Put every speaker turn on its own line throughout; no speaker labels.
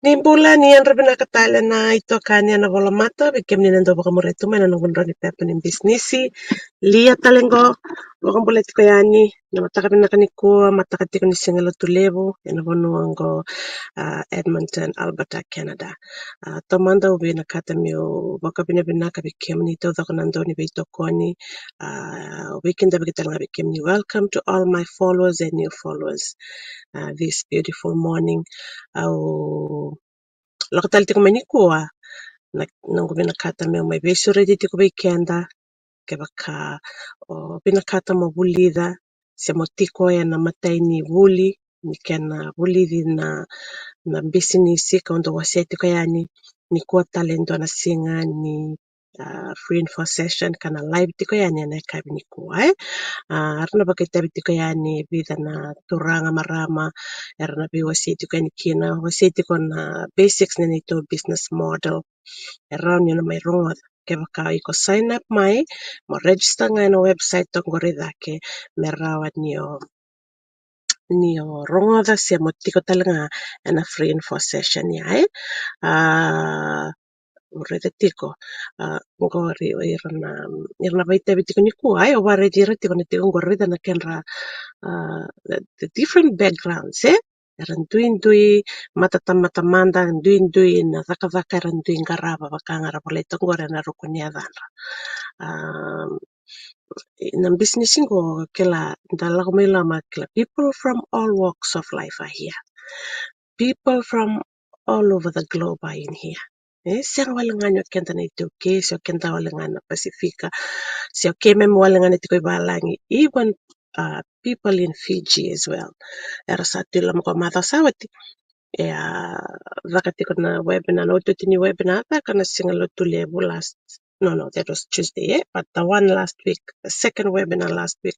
Nimbula ni yan rabi nakatala na ito kanya na volamata bikem ni nando baka moreto man nang gondoni pepe ni businessi liya talengo baka bulet ko yani na mataka na kaniko matakati ko ni singalo tulevo ena bonuango Edmonton, Alberta, Canada. Tomanda ubi nakata mio baka bina bikem ni to dako nandoni bito koni weekend bikital nga bikem ni welcome to all my followers and new followers this beautiful morning. Lakatal tiko manikua nang binakata mo may beso ready tiko weekenda kebaka binakata mo bulida sa motiko ya na matay ni wuli ni kena bulidi na business kaundo waseti ko yani ni kuwa talento na singa ni free info session kana live tiko yani na kabi ni kuwa arna bakita tiko yani bida na turanga marama erna bi waseti ko ni kina waseti ko na basics na nito business model around yun may rungod kaya baka iko sign up may mo register nga na website to ngorida ke merawat niyo rongoda siya mo tiko talaga na free info session ya urete tiko ngori irna baita bitiko ni ko ay ware dire tiko ni tiko ngorida na kenra the different backgrounds eran dui mata-manda dui na zaka eran dui ngaraba bakanga boleto ngore na rukunia dana na business ngo kila ndala kumilama kila people from all walks of life are here. People from all over the globe are in here. Siang walangan yung kenta na ito okay, siya kenta walangan na Pasifika, siya keme mo walangan ito ko'y balangi, even people in Fiji as well. Era sa tilam ko matasawati, vakati ko na webinar, no ito tini webinar, ka na singalo tulevo no, that was Tuesday, but the one last week, the second webinar last week,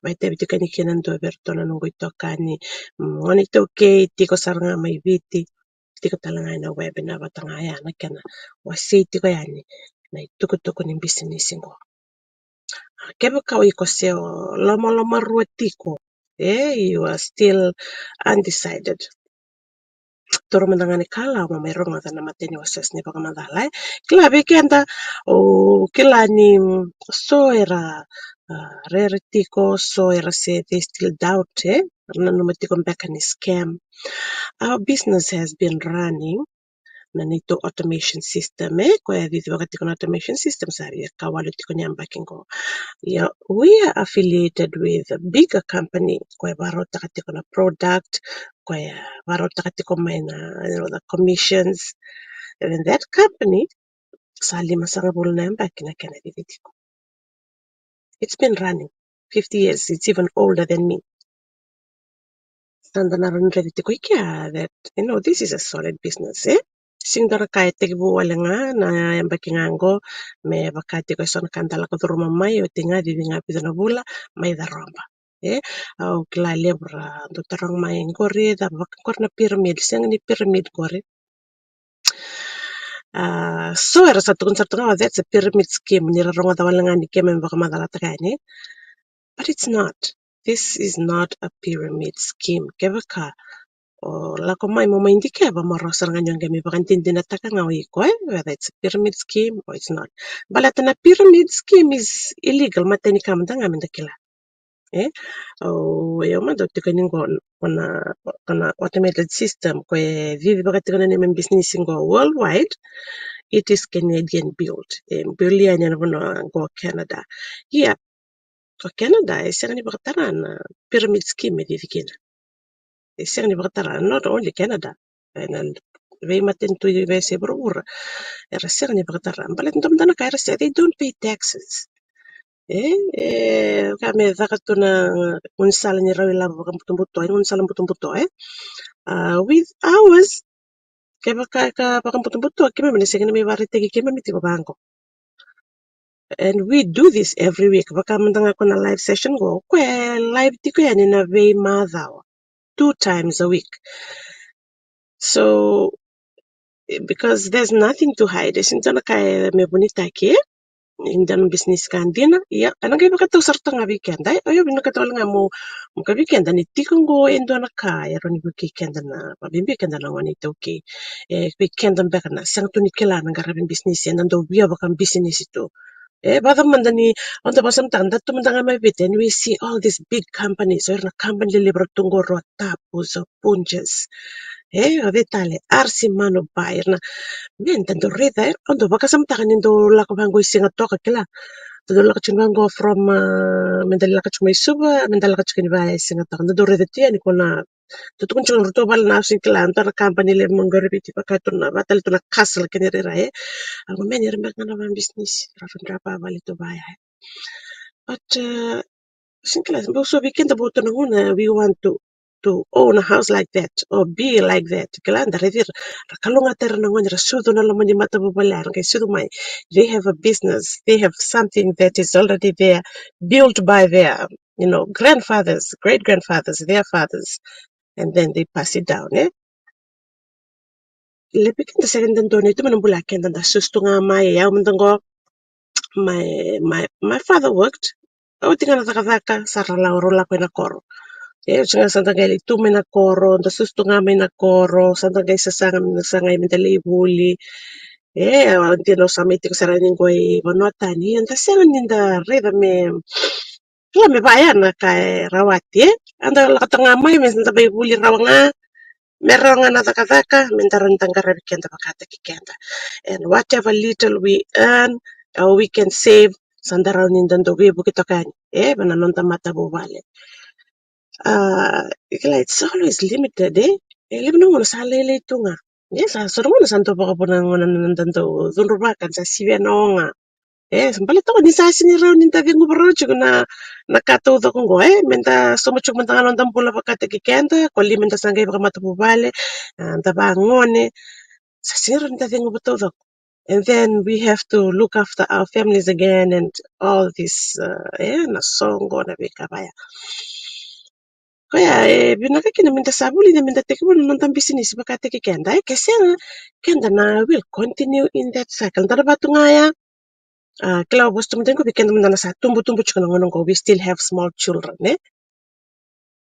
may tebiti ka ni kinando berto na nunggo ito ka ni, ngonito okay, tiko saranga may biti, tiko talaga na webinar batang aya na kana wasi tiko yani na ituko ni business ngo kebe ka iko seo loma ruotiko you are still undecided toro mandangani kala mo mayroong nga na matini wasas ni baka mandalay kila weekenda o kila ni so era rarity so era say they still doubt nanumatiko beka ni scam. Our business has been running na nito automation system kwa vivi wakati kuna automation system sabi kawalo tiko nyamba kingo we are affiliated with a bigger company kwa barota katika na product kwa barota katika maina the commissions and that company sali masanga bulu na yamba kina vivi tiko it's been running 50 years. It's even older than me. And that this is a solid business singdara kaya tigbu walanga na yamba kingango me bakati ko son kandala ko turuma mai o tinga di nga pidana bula mai da romba au kila lebra do tarang mai ngori da bakor na pyramid sing ni pyramid gore so era satu konsert nga that's a pyramid scheme ni ronga da walanga ni keme baka madala takani but it's not. This is not a pyramid scheme kebaka lako mai mo indike ba marosar nga nyang gami bakantindi na taka nga whether it's a pyramid scheme or it's not. Balata na pyramid scheme is illegal matani kamda nga mindakila. Yo mando tikaningo kana automated system ko vivi bakati kana ni business ngo worldwide. It is Canadian built. Billion yan go Canada. Yeah. Ko Canada isang ni bakataran pyramid scheme medidikina. Isang ni bakataran not only Canada and way matin to USA bro era isang ni bakataran balit ndom dana kaya they don't pay taxes kami zakato na unsala ni rawila bakang putumbuto unsala putumbuto with hours kaya baka bakang putumbuto kami manising na may warite kami miti bangko. And we do this every week. Baka mandanga ko na live session go. Kwe live ti ko yan in a way madhaw. 2 times a week. So, because there's nothing to hide. Sinto na kaya may bonita ki. Indan business kan dina ya anang iba katu sarta nga weekend ay ayo bina katu nga mo ka weekend ani tikong go endo na ka ero ni weekend na babim weekend na wani to okay weekend ang beka na sang tunit kila nang garabin business yan nando biya bakang business ito bada mandani on the basam tanda to mandanga may biten we see all these big companies or na company libro tungo rota puso punches avitale arsi mano bayar na men tando reda ondo bakasam takan indo lako bango isinga toka kila tado lako chungango from mendali lako chumay suba mendali lako chukini ba isinga toka tado reda tiya ni kona tutukun chungan ruto bal na usin kila antara company le mongori biti pakatun na batal tu na kasal kini rera ako men yirmak na naman business rafin rapa bali to baya but Sinclair, so we can't about we want to own a house like that or be like that. Kalanda redir kalunga terna ngonra sudu na lamani mata bubalar kay sudu mai. They have a business. They have something that is already there, built by their grandfathers, great grandfathers, their fathers, and then they pass it down. Lepikin the second dan donate man bulaken dan sustu nga mai yaw mandango my father worked. O tinga na takataka sarala rola ko na koro. Singa santa gali tume na koro, da sustu nga may na koro, santa gali sangay mindali buli. Antino sa may ting saranin ko ay manuatan. Anta singa ninda reda me bayan na kay rawati. Anda lakatanga may, santa bay buli rawanga. Meron nga na takataka, mintaran tanggarabik kenta pakata kikenta. And whatever little we earn, or we can save, sandaraw nindando wibu kitokan. Bananonta mata bubale. It's always limited, Libre mo sa halili ito nga. Yes, so mo na santo pa po nang nandanto. Dunrubakan sa siya no nga. Sampalit ako din sa siniraw ni David Ngubarocho na nakatuto kong go, menta sumuchuk menta nga nandang pula pakata kikenta, kuli menta sanggay baka matapubale, tabangone, sa siniraw ni David Ngubarocho. And then we have to look after our families again and all this, na songo na bikabaya. Kaya binakaki namin ta sabuli namin ta teki mo nang business bakate ki kenda kasi kenda na will continue in that cycle. Tara ba nga ya? Kila gusto mo din ko bigyan mo na sa tumbo-tumbo chika nang ko we still have small children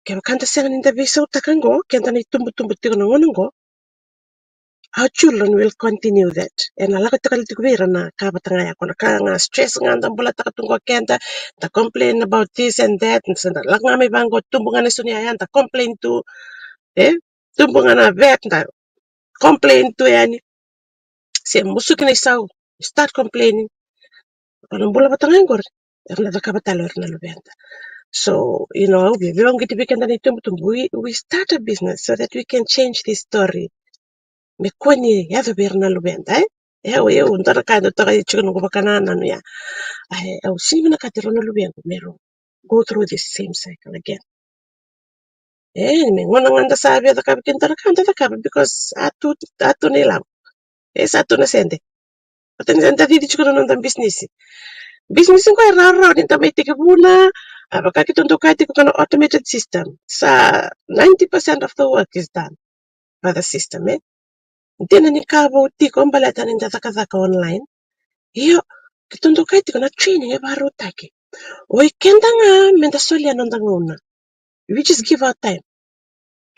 Kaya kanta siya ninda biso takango kenda na tumbo-tumbo tiko nang ko our children will continue that. And alaka takal tikwira na kabata nga ako na stress nga andang bula takatungo kenda ta complain about this and that and sa lak nga may banggo tumbo nga na sunyayan ta complain to tumbo nga na vet na complain to yani siya musuk na isaw start complaining anong bula batang ngor erna da kabatalo erna lubenta so we belong to weekend na tumbo we start a business so that we can change this story me kwani yado berna lubenta eu ndara kando taka chikono ko bakana nanu ya au simi na katiro na lubenta mero go through this same cycle again me ngona nganda sabi da kabikin tara kanta da kabi because atu nilam satu na sende Atanda didi chikono nang business business ko ay raro din tamay tikabuna bakakitundok kahit ko kana automated system sa 90% of the work is done by the system hindi na ni kabo tiko ang balata ng datakataka online iyo kitundok kahit ko na training baro take weekend nga menta solya nandang una we just give our time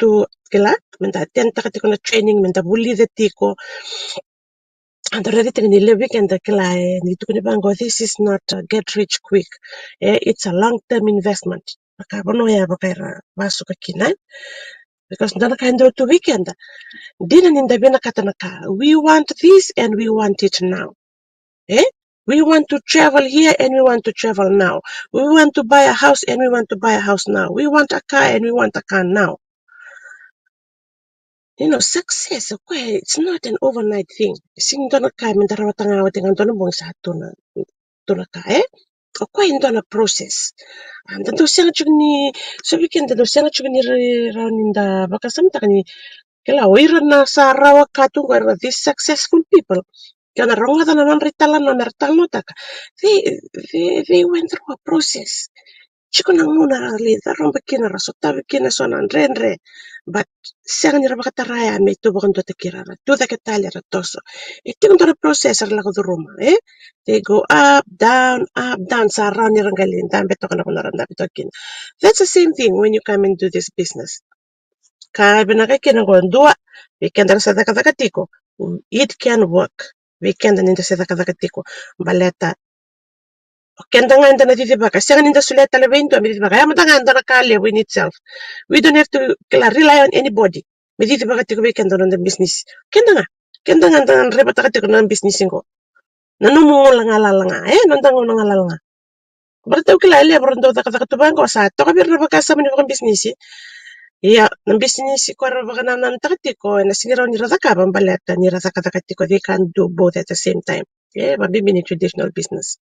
to kila menta attend takati ko na training menta bully the tiko and already in the weekend this is not get rich quick it's a long-term investment because ndana kando to weekend dina nindabina katanaka we want this and we want it now we want to travel here and we want to travel now we want to buy a house and we want to buy a house now we want a car and we want a car now success, okay, it's not an overnight thing. Sing doon ka, mindarawat nga wating ang doon mong sa doon ka, okay, doon na process. And then siya nga ni, so weekend, siya nga ni raninda, baka samta ni, kala, oira na sa rawa katong kaya these successful people, kaya na ronga na nanritalan na nartal no taka, they went through a process. chikona nguna lidha romba kina rasotavi kina sonan renre. But siang ni rabaka taraya me tu bakon to tekirara. Tu the ketali ratoso. It took the processor like the room. They go up, down, surround your rangalin, down betokana kunaranda betokin. That's the same thing when you come into this business. Ka binaka kina gondua, we can dara sadaka. It can work. We can ninda sadaka. Baleta Kendanga and Natibaka, Sang in the Suleta Levento, Ramadanga and Nakale win itself. We don't have to rely on anybody. Meditibaka weekend on the business. Kendanga and Rebataka business. Nanomo Langalanga, Nandangalanga. But the Kila Lebrondo, the Katabango sat, Tokabi Rebecca, some of business. Yeah, the business Koravana and Tatiko and a singer on Razaka, Baleta, Nirazakatiko, they can do both at the same time. Yeah, but maybe in traditional business.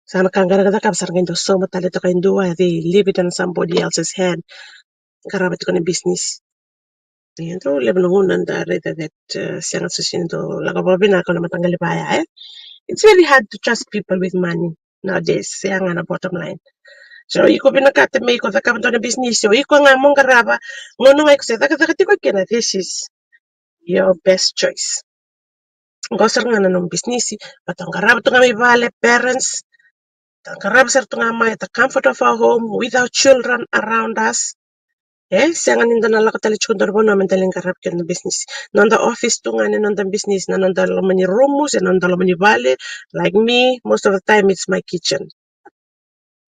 Sana kangara ka sarga into so matali to kain dua they leave it in somebody else's hand karabat ko na business yan to level ngunan da reda that siang susindo lagababi na ko na matanggali baya it's very hard to trust people with money nowadays siang na bottom line so iko binakate me ko ka na business so iko nga mong karaba ngono nga ko sa ko kena this is your best choice ngosar nga na ng business patang karaba to nga may vale parents the comfort of our home without children around us. Siangan in the nalakatali chundar bono mentalin karab ken business. Nanda office tungan in the business, nanda many rooms and nanda many valley. Like me, most of the time it's my kitchen.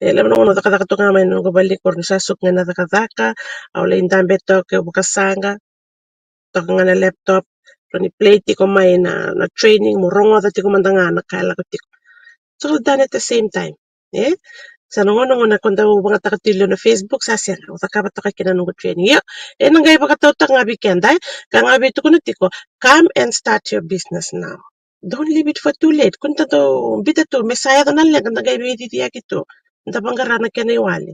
Lemno ono the kataka tunga men go balik or sasuk ngana the kataka, awla indambe ke bukasanga, tokanga laptop, roni plate ko may na training mo rongo the tiko mandanga na kala ko tiko. So done at the same time. Sa nunguna kunda mga takatilo na Facebook sa siya na utakabat ka kinanong training yo nangay baka tawta nga weekend kang abi to kunatiko come and start your business now, don't leave it for too late kunta to bita to mesaya to nalang nangay biti tiya kito nda bangara na kenaiwali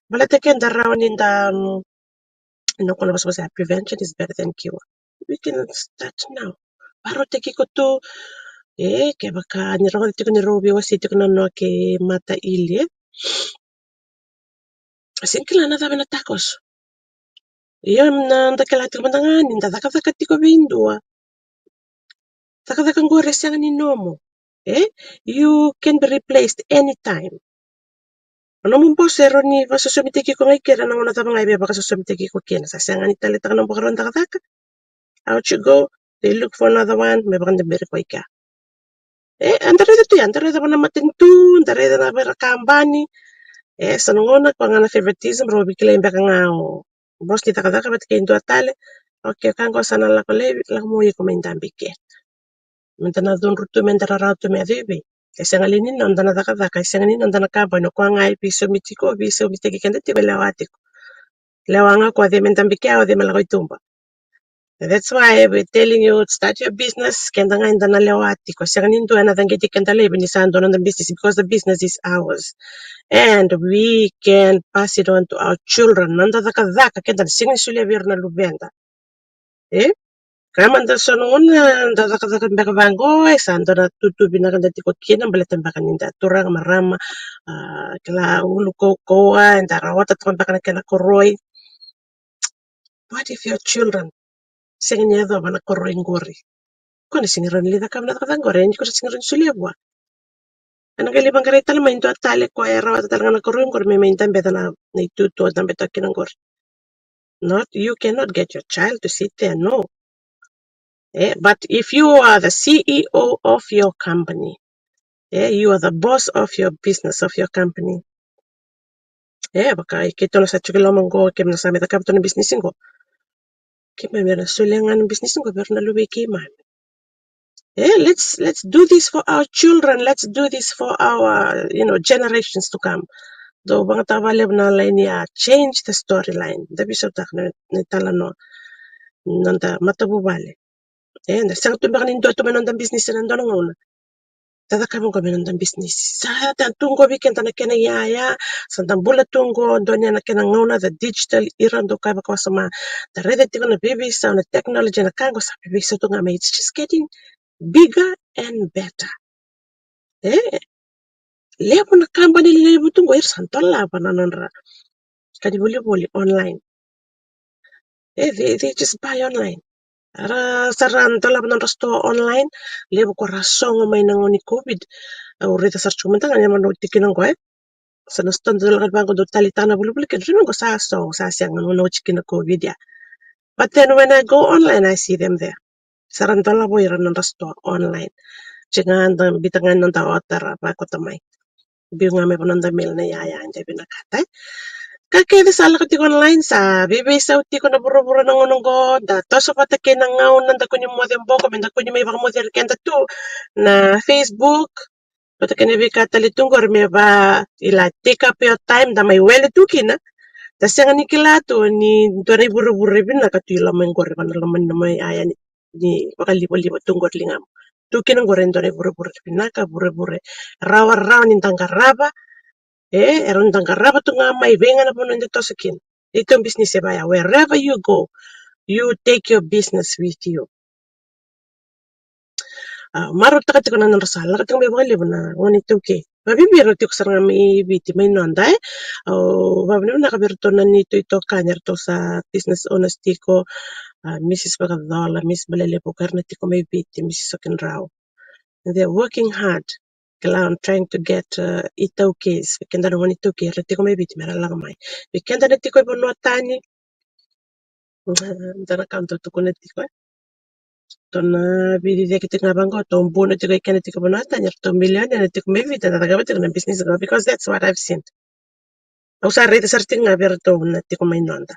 balata ken darawan in the no kono basa prevention is better than cure. We can start now baro teki ko to ke baka ni rawal tiko ni robi wasi tiko no ke mata ili Sinkila na na tacos. Yun na ndakilati ko mandangani ndadakadaka tiko bindua. Dakadaka ngore siya ni nomo. You can be replaced anytime. Ano mo po sero ni vasusumitiki ko ngay kira nang una tabang ay baka susumitiki ko kina sa siya ni talita ka ng bakaron dakadaka. Out you go. They look for another one. May baka nabiri ko ika. Andare dito yan. Andare dito na matintu. Andare dito na berakambani. Sa nunguna ko nga na favoritism. Robi kila yung baka nga boss ni takadaka ba't kayo ito atale. Okay, kango sana la kolevi la mo yiko mindambike. Mentana don rutu mentara rautu me adebe. Kasangalini na ndana daka kasangalini na ndana kamba no kwa ngai piso mitiko piso miteki kende tibe lawatiko. Lawanga kwa de mentambike au de malagoitumba. That's why we're telling you start your business kenda ngai ndana lawatiko. Kasangalini do another ngeti kenda lebe ni sando na business because the business is ours. And we can pass it on to our children. Nanda daka kenda singi sulia virna lubenda. Kama ndasonona ndazakazaka mbeka vangoe sandora tutubi nakandati kokina mbaleta mbaka ninda turanga marama kila ulu koa ndarawata tukambaka na kila koroi. What if your children singing yadho bana koroi ngori? Kone singiran lida kama nakata ngori nji kusa singiran sulebwa. Anangali bangare tala maindo atale kwa ya rawata tala na koroi ngori me mainda mbeta na itutu o dambeta kina ngori. Not you cannot get your child to sit there, no. But if you are the CEO of your company, you are the boss of your business, of your company. Baka ikito na sa chukilo monggo kim na sa meta kapto na business ko. Kim may mera sulengan ng business ko pero naluwi kiman. Let's do this for our children. Let's do this for our generations to come. Do bang tawaleb na line ya change the storyline. Dabi sa tak na talano nanda matabubale. Na sang tumba kanin do tumanon ng business na nando ngona. Tadakabong kami ng business. Sa tunggo weekend na kinayaya, sa tambula tunggo, doon na kinanguna, the digital era, do kaya baka sama, the ready ko na baby, sa na technology na kango sa baby, sa tunga may, it's just getting bigger and better. Levo na company levo tungo santola bananonra. Kani boli online. They just buy online. Ra saran tola bananra store online. Levo ko rasongo may nangoni COVID. Urita sarchumenta nga naman tikinan ko sa naston talaga bangko do talitana bulu-bulu ken rino ko sa song sa siang no chikin COVID ya. But then when I go online, I see them there. Sarantala boy ran ng store online. Chingan bitangan ng tawatar pa ko tamay. Biyo nga may pananda mail na yaya hindi binakatay. Kakede sa alakati ko online sa bibi sa uti ko na buro-buro ng unong ko. Da toso patake na ngaon nanda ko yung modem po. Kamenda ko yung may baka model kenda tu na Facebook. Patake na bikatalitong ko may ba ila take up your time da may well tukin na. Tas yang ni kilato ni dore buru-buru bin nakatila man gore man laman na may aya ni pakalibo-libo tunggor lingam. Tukin ang gore dore buru-buru bin naka buru-buru. Rawa-rawa ni tangkaraba. Eron tangkaraba tunga may benga na puno nito sakin. Ito ang business ya baya. Wherever you go, you take your business with you. Marot takati ko na narasala katang may bakalibo na ngunit tuki. Mabibiro ti ko sarang may biti may nonda babno nakabirto na nito ito kanyar to sa business honesty ko Mrs. Pagadola, Miss Balele Pokarna tiko may biti Mrs. Sokenrao. They're working hard. Kailangan trying to get ito case. Kenda naman ito case. Tiko may biti mera lang may. Kenda na tiko ibo tani. Dana kanto to ko na tiko. Tona bidi dia kita ngabanggo tombo na tiko ikana tiko bono tani. To million na tiko may biti na tagaba tiko na business ko because that's what I've seen. Usar rete sarting nga berto na tiko may nonda.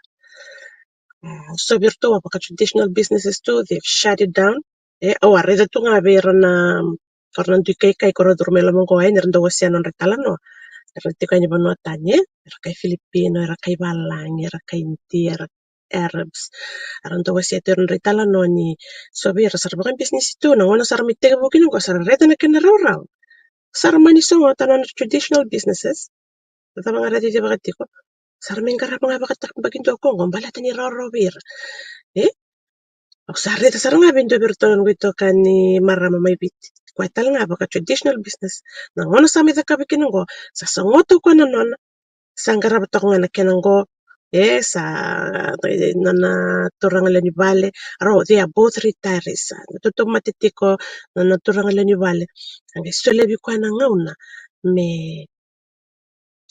So virtual paka traditional businesses too, they've shut it down. Arreda tu nga beran na karena tu kai koro dormela mo ko ay nerendo wasian on retalano. Reti kay bano tanye, kay Filipino, kay Balang, kay Inti, Arabs. Arando wasian on retalano ni so bir sar bakan business tu na wana sar mitte bukin ko sar reta na kinaraw. Sar maniso tanan traditional businesses. Tama nga reti bakati ko. Sar mengkara mga bakatak bagin to ko ngombala tani rawir. Sarita saranga bindo birton wito kani marama may bit. Kwa tal nga baka traditional business. Nang ono sa mida kabikin ngo sa sangoto ko nanon sanggara bato ko nga nakinango sa nana turang ni vale ro they are both retirees. Tutum matitiko nana turang ni vale. Ang istole bi kwa ngauna me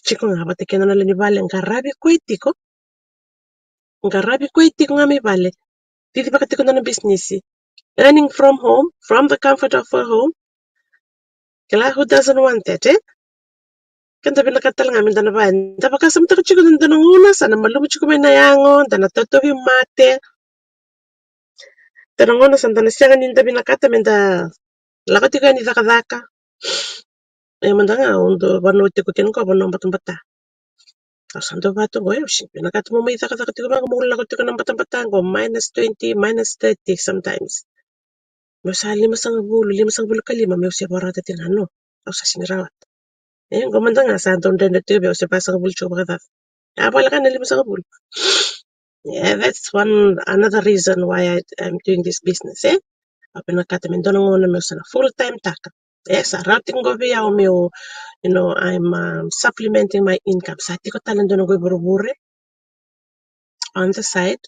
chiko nga batikin nana ni vale ngarabi ko itiko. Ngarabi ko itiko nga may vale. Didi baka tiko na business. Earning from home, from the comfort of her home. Kala who doesn't want that, Kan tabi nakatal nga min dana ba. Tapa kasam ta chiko ng una sana malumo chiko may nayangon, dana toto yung mate. Tanang una san dana siya ganin tabi nakata min da lakati ka ni daka. Manda nga undo bano tiko kin ko bano batang-bata. Sando bato go nakata mo may daka tiko mga mula ko tiko ng batang-bata ko -20, -30 sometimes. May sa 5 bulo kalima may usya barata tinano. O sa sinirawat. Gumanda nga sa Anton Denetube o si Pasang Bulcho Bagdad. Wala ka nalim sa kabul. Yeah, that's another reason why I'm doing this business, Pinakatamin doon ng una sa full-time taka. Sa routing go via I'm supplementing my income. Sa ati ko talang doon ng buru-buru on the side.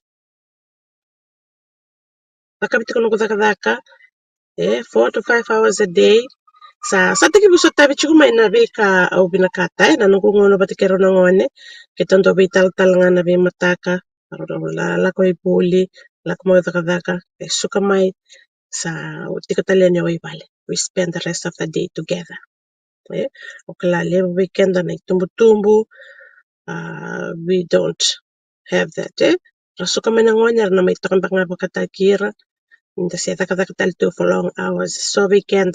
Nakabiti ko nung daka 4 to 5 hours a day. Sa tagi buso tabi chuko may nabi ka au binakata nanong kung ano ba tikero ng one kiton to bital nga nabi mataka la ko ipuli la ko mo daka suka may sa tikatalen niya way bale. We spend the rest of the day together. Okla lebo weekend na tumbu we don't have that rasuka may nang one na may takang nga pagkatakira hindi siya takatal to for long hours so weekend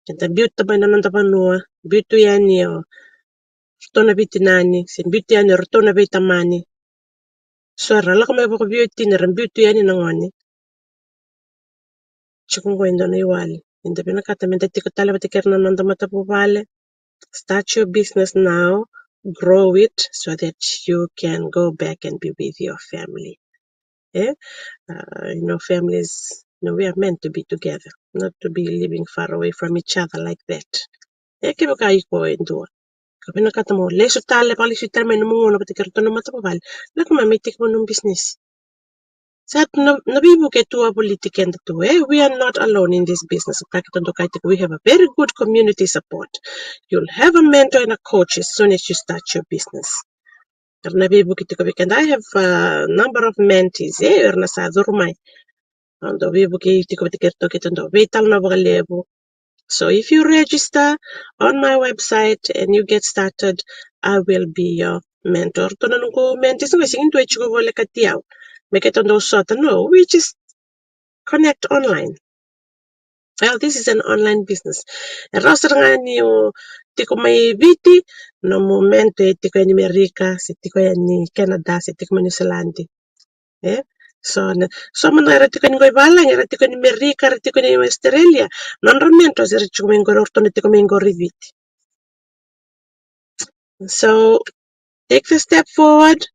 Kanta beauty ba nanon tapanua, beauty yan niyo. Rtona biti nani, sin beauty yan rtona biti mani. So rala ko may bako beauty na rin beauty yan nangoni. Chikong ko indo na iwali. Hindi pinakata minta tiko tala ba tikir nanon tamatapo vale. Start your business now, grow it so that you can go back and be with your family. Families, we are meant to be together, not to be living far away from each other like that. Eke baka iko endua. Kapina kata mo leso tale pali sitar may numungo na pati karton na matapabal. Lako mamitik mo ng business. Sa nabibu ke tua politiken tu we are not alone in this business. We have a very good community support. You'll have a mentor and a coach as soon as you start your business. Nabibu kita and I have a number of mentees. Erna sa durmay. Ando bibu kita vital na bagalebu. So if you register on my website and you get started, I will be your mentor. Tono ko mentees nga singin tuwe chuko wala katiyaw. Make it on those sort. No, we just connect online. Well, this is an online business. Rosar nga niyo tiko may viti no momento tiko ni Amerika, si tiko ni Canada, si tiko ni New Zealand. So man tiko ni Goibala, tiko ni Amerika, tiko ni Australia. Non ramento si tiko may ngororto ni tiko may ngoriviti. So take the step forward.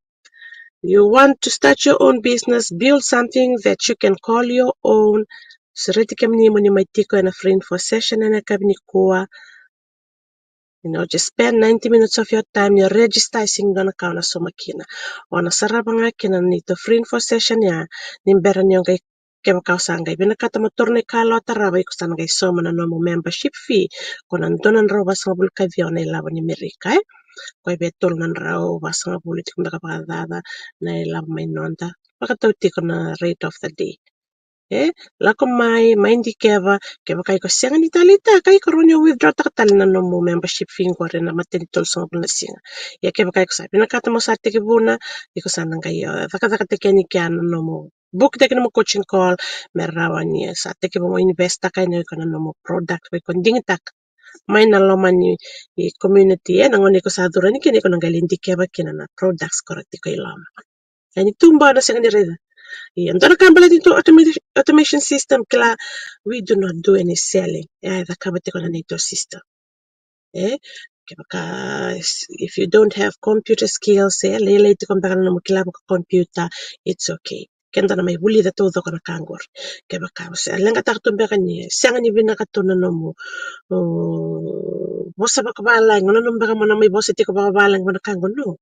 You want to start your own business, build something that you can call your own. Sereti kemni mo ni may tiko na friend for session na kabni kuwa. Just spend 90 minutes of your time. You're registering dona kauna somakina. Wana sarabanga kina ni to friend for session ya. Nimbera nyonga kema kausanga. Ibina kata motorne kalo taraba ikusanga isoma na nomo membership fee. Kona ndona nroba sa bulka viona ilabo ni Amerika. Kwa betol na nrao basanga politik mbaka pakadada na ilabo may nonda. Pakatauti ko na rate of the day. Lako may keva kai ko siya ni talita kai ko ronyo withdraw takatali na no mo membership fee ko rin na matinitol sa mga siya. Ya keva kai ko sa pinakata mo sa tiki buna iko sana kayo takataka ni kya no mo book take mo coaching call merawan niya sa tiki mo invest kay no ko na no mo product ko konding tak may naloman ni community nangon ko sa dura ni kini ko nang galindi keva kinana products correct ko ilam. Yani tumba na siya ni reda. And then into automation system, we do not do any selling. The kabati system. If you don't have computer skills, late computer, it's okay. Kenda na may huli da todo ko na kangor. Lenga taktumbeka ni sanga ni binakatuna no mo. Bosa ba kabalang, baka mo na may bosa ti ko babalang mo na kangor no.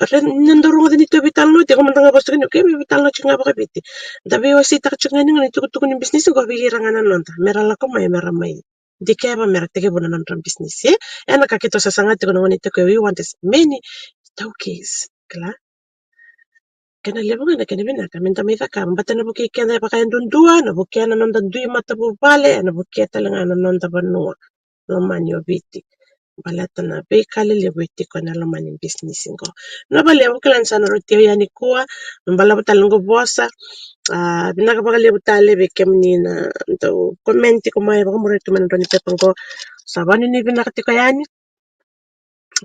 Nandoro nga dito vital no ti ko man nga bosta kanyo kay vital no chinga ba kabiti dabi wasi tak chinga ni ngani tuko ni business ko bihira nga nanon ta merala ko may meramay di kaya ba merak tege bona non business ena ka kito sa sanga ti ko ngani to ko we want as many tokens kala kana lebo nga kana bina kamen ta mita kam bata na buki kana pa kayan dundua na buki na non dundui mata bu bale na buki talanga na non ta banua lo manyo biti balata na be kale le witi ko na lamani business ngo no bale ko lan sana roti yani kuwa mbala butalungo bosa binaka bakale butale be kemni na to comment ko mai ba mo reto man roni pepango sabani ni binaka ti ko yani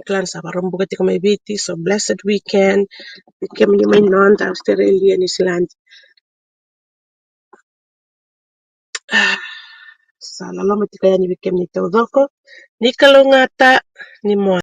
klan sa barom bugati ko may biti so blessed weekend kemni may non ta Australia New Zealand sa laloma ti ko yani be kemni to doko ni kalongata ni mo